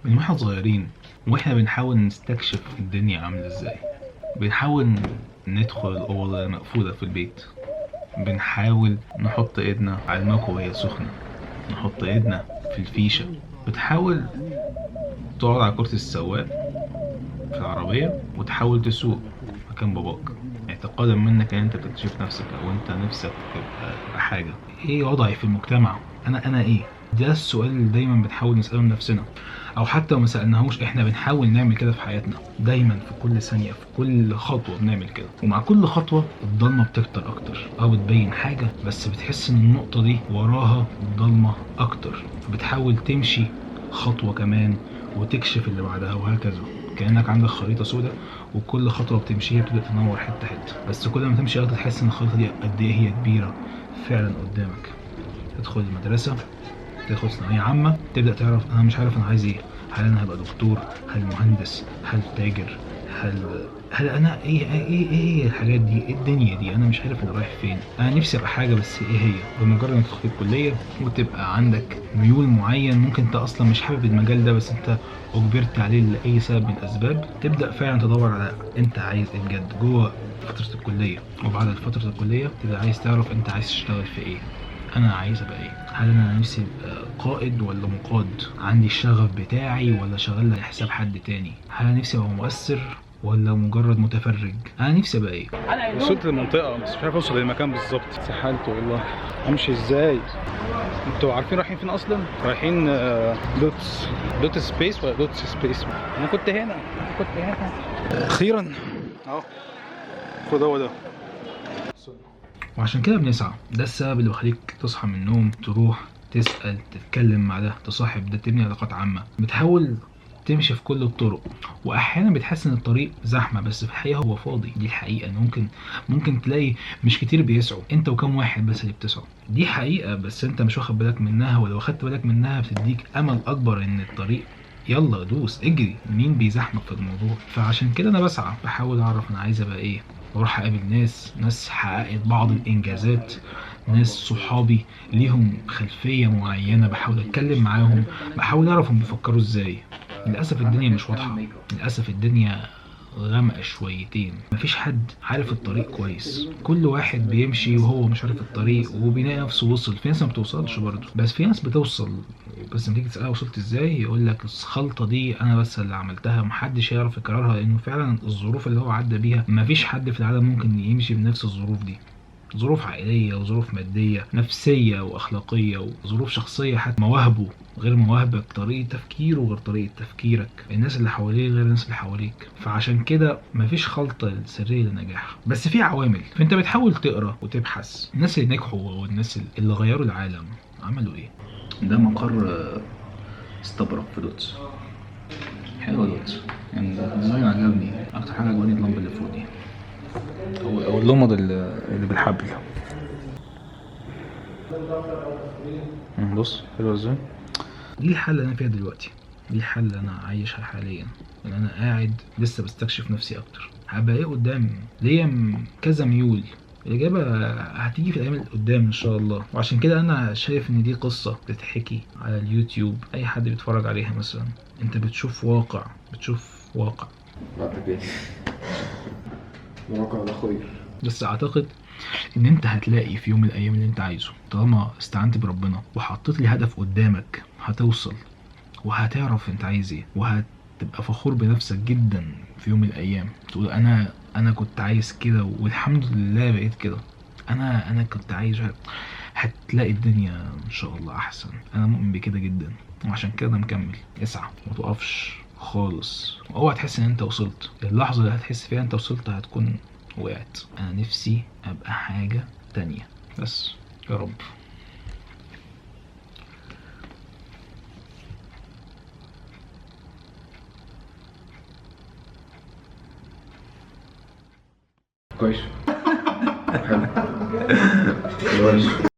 من واحنا صغيرين واحنا بنحاول نستكشف الدنيا عاملة ازاي. بنحاول ندخل الأوضة المقفولة في البيت، بنحاول نحط ايدنا على المكوة وهي سخنة، نحط ايدنا في الفيشة. بتحاول تقعد على كرسي السواق في العربية وتحاول تسوق مكان باباك، اعتقادا منك ان انت بتكتشف نفسك او انت نفسك تبقى حاجة. ايه وضعي في المجتمع؟ انا ايه؟ ده السؤال اللي دايما بنحاول نسأله لنفسنا، او حتى لو ما سألناهوش احنا بنحاول نعمل كده في حياتنا. دايما في كل ثانية في كل خطوة بنعمل كده، ومع كل خطوة الضلمة بتكتر اكتر، بتبين حاجة بس بتحس ان النقطة دي وراها ضلمة اكتر، فبتحاول تمشي خطوة كمان وتكشف اللي بعدها، وهكذا. كأنك عندك خريطة سوداء وكل خطوة بتمشيها بتبدأ تنور حتة حتة، بس كل ما تمشي أكتر تحس إن الخريطة دي قد إيه هي كبيرة فعلا قدامك. تدخل المدرسة، تدخل ثانوية عامة، تبدأ تعرف أنا مش عارف أنا عايز إيه. هل أنا هبقى دكتور؟ هل مهندس؟ هل تاجر؟ هل هل أنا إيه الحاجات دي؟ إيه الدنيا دي؟ أنا مش عارف أنا رايح فين. أنا نفسي أبقى حاجة، بس إيه هي؟ بمجرد ما تدخل الكلية وتبقى عندك ميول معين، ممكن أنت أصلا مش حابب المجال ده بس أنت أجبرت عليه لأي سبب من الأسباب، تبدأ فعلا تدور على أنت عايز إيه بجد جوه فترة الكلية. وبعد فترة الكلية تبقى عايز تعرف أنت عايز تشتغل في إيه. انا عايز ابقى ايه؟ هل انا نفسي ابقى قائد ولا مقاد؟ عندي الشغف بتاعي ولا شغال على حساب حد تاني؟ هل انا نفسي ابقى مؤثر ولا مجرد متفرج؟ انا نفسي ابقى ايه؟ وصلت للمنطقة بس مش عارف اوصل للمكان بالظبط. اتسحلت والله. امشي ازاي؟ انتوا عارفين رايحين فين اصلا؟ رايحين دوت سبيس ولا دوت سبيس؟ انا كنت هنا اخيرا اهو. خد هو ده. وعشان كده بنسعى. ده السبب اللي بيخليك تصحى من النوم، تروح تسأل، تتكلم مع ده، تصاحب ده، تبني علاقات عامة، بتحاول تمشي في كل الطرق. واحيانا بتحس ان الطريق زحمه بس في الحقيقه هو فاضي. دي الحقيقه ان ممكن تلاقي مش كتير بيسعوا، انت وكم واحد بس اللي بتسعوا. دي حقيقه بس انت مش واخد بالك منها، ولو خدت بالك منها بتديك امل اكبر ان الطريق يلا دوس اجري. مين بيزحمك في الموضوع؟ فعشان كده انا بسعى، بحاول اعرف انا عايز ابقى ايه، واروح اقابل ناس حققت بعض الانجازات، ناس صحابي ليهم خلفيه معينه، بحاول اتكلم معاهم، بحاول اعرف هم بيفكروا ازاي. للاسف الدنيا مش واضحه، للاسف الدنيا غامقه شويتين، مفيش حد عارف الطريق كويس، كل واحد بيمشي وهو مش عارف الطريق وبيلاقي نفسه وصل. في ناس ما بتوصلش برضه، بس في ناس بتوصل، بس لما تيجي تسألها وصلت ازاي يقول لك الخلطه دي انا بس اللي عملتها، محدش يعرف يكررها، لانه فعلا الظروف اللي هو عدى بيها مفيش حد في العالم ممكن يمشي بنفس الظروف دي. ظروف عائلية وظروف مادية نفسية وأخلاقية وظروف شخصية، حتى مواهبه غير مواهبك، طريقة تفكيره غير طريقة تفكيرك، الناس اللي حواليه غير الناس اللي حواليك. فعشان كده مفيش خلطة سرية للنجاح، بس في عوامل. فانت بتحاول تقرا وتبحث الناس اللي نجحوا والناس اللي غيروا العالم عملوا ايه. ده مقر استبرق في لوتس. حلو لوتس، يعني الديزاين عجبني. اكتر حاجة عجباني اللمبة اللي فوق دي، او اللمض اللي بالحبل. بص حلو ازاي. دي الحالة اللي انا فيها دلوقتي، دي الحالة اللي انا عايشها حاليا، ان انا قاعد لسه بستكشف نفسي اكتر. هبقى ايه قدام؟ ليا كذا ميول، الإجابة هتيجي في الأيام اللي قدام إن شاء الله. وعشان كده أنا شايف إن دي قصة بتتحكي على اليوتيوب، أي حد بيتفرج عليها مثلا أنت بتشوف واقع، بتشوف واقع. الواقع ده خير. بس أعتقد ان انت هتلاقي في يوم من الايام اللي انت عايزه، طالما استعنت بربنا وحطيت لي هدف قدامك هتوصل، وهتعرف انت عايز ايه، وهتبقى فخور بنفسك جدا في يوم من الايام، تقول انا كنت عايز كده والحمد لله بقيت كده. انا كنت عايز. هتلاقي الدنيا ان شاء الله احسن، انا مؤمن بكده جدا. وعشان كده مكمل. اسعى ما توقفش خالص، واوعى تحس ان انت وصلت. اللحظه اللي هتحس فيها انت وصلت هتكون وقعت. انا نفسي ابقى حاجة تانية بس. يا رب. كويس. حلو. كويس.